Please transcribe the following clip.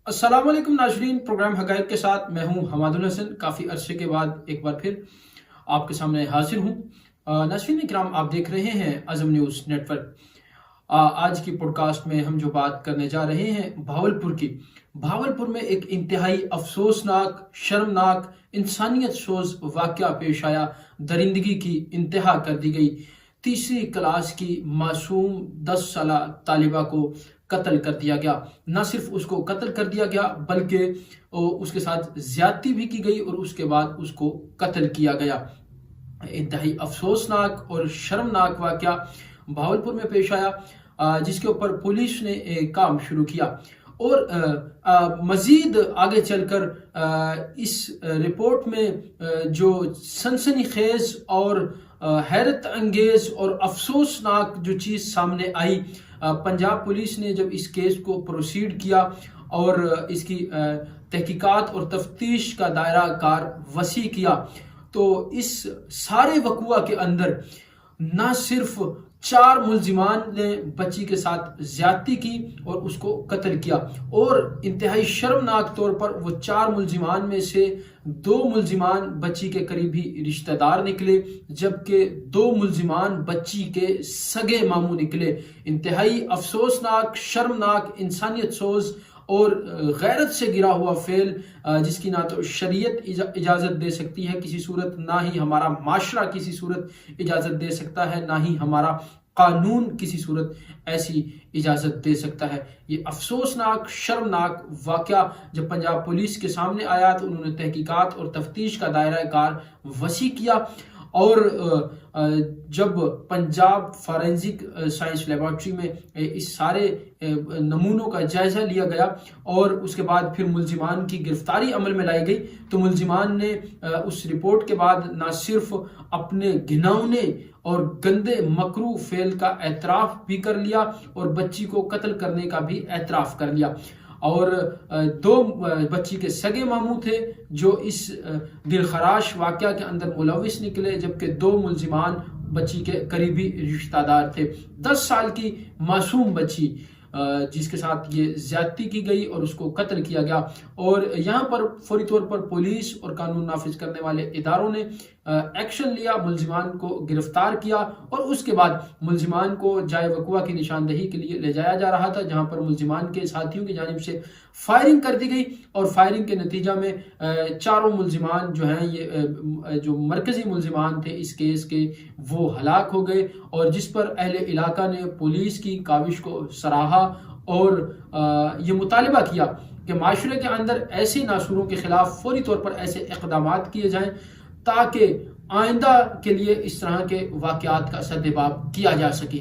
अस्सलाम वालेकुम नाजरीन, प्रोग्राम हकायक के साथ मैं हूं हमादुल हसन। काफ़ी अरसे के बाद एक बार फिर आपके सामने हाजिर हूं। नाजरीन इकराम, आप देख रहे हैं अज़म न्यूज़ नेटवर्क। आज की पॉडकास्ट में हम जो बात करने जा रहे हैं भावलपुर की। भावलपुर में एक इंतहाई अफसोसनाक, शर्मनाक, इंसानियत सोज वाक़या पेश आया। दरिंदगी की इंतहा कर दी गई। तीसरी क्लास की मासूम 10 साला तालिबा को कत्ल कर दिया गया। न सिर्फ उसको कत्ल कर दिया गया बल्कि उसके साथ ज्यादती भी की गई और उसके बाद उसको कत्ल किया गया। इंतहाई अफसोसनाक और शर्मनाक वाक़या भावलपुर में पेश आया, जिसके ऊपर पुलिस ने काम शुरू किया। और मजीद आगे चलकर इस रिपोर्ट में जो सनसनीखेज और हैरत अंगेज और अफसोसनाक जो चीज़ सामने आई, पंजाब पुलिस ने जब इस केस को प्रोसीड किया और इसकी तहकीकात और तफ्तीश का दायरा कार वसी किया, तो इस सारे वकुआ के अंदर ना सिर्फ 4 मुल्जिमान ने बच्ची के साथ ज्यादती की और उसको कत्ल किया, और इंतहाई शर्मनाक तौर पर वो 4 मुल्जिमान में से 2 मुल्जिमान बच्ची के करीबी रिश्तेदार निकले, जबकि 2 मुल्जिमान बच्ची के सगे मामू निकले। इंतहाई अफसोसनाक, शर्मनाक, इंसानियत सोज और गैरत से गिरा हुआ फेल, जिसकी ना तो शरीयत इजाज़त दे सकती है किसी सूरत, ना ही हमारा माशरा किसी सूरत इजाज़त दे सकता है, ना ही हमारा कानून किसी सूरत ऐसी इजाज़त दे सकता है। ये अफसोसनाक, शर्मनाक वाक़या जब पंजाब पुलिस के सामने आया तो उन्होंने तहकीकात और तफ्तीश का दायरा कार वसी किया। और जब पंजाब फॉरेंसिक साइंस लेबॉर्ट्री में इस सारे नमूनों का जायजा लिया गया और उसके बाद फिर मुल्जिमान की गिरफ्तारी अमल में लाई गई, तो मुल्जिमान ने उस रिपोर्ट के बाद ना सिर्फ अपने घिनौने और गंदे मकरू फेल का एतराफ़ भी कर लिया और बच्ची को कत्ल करने का भी एतराफ़ कर लिया। और 2 बच्ची के सगे मामू थे जो इस दिलखराश वाक़या के अंदर मुलविस निकले, जबकि 2 मुल्जिमान बच्ची के करीबी रिश्तेदार थे। 10 साल की मासूम बच्ची जिसके साथ ये ज्यादती की गई और उसको कत्ल किया गया। और यहाँ पर फौरी तौर पर पुलिस और कानून नाफिज करने वाले इदारों ने एक्शन लिया, मुल्जिमान को गिरफ्तार किया और उसके बाद मुल्जिमान को जाए वकुआ की निशानदही के लिए ले जाया जा रहा था, जहाँ पर मुल्जिमान के साथियों की जानिब से फायरिंग कर दी गई और फायरिंग के नतीजा में 4 मुल्जिमान जो हैं, ये जो मरकजी मुल्जिमान थे इस केस के, वो हलाक हो गए। और जिस पर अहले इलाका ने पुलिस की काविश को सराहा और ये मुतालिबा किया कि माशरे के अंदर ऐसे नासूरों के खिलाफ फौरी तौर पर ऐसे इक़दामात किए जाएं ताकि आइंदा के लिए इस तरह के वाक़यात का सद्देबाब किया जा सके।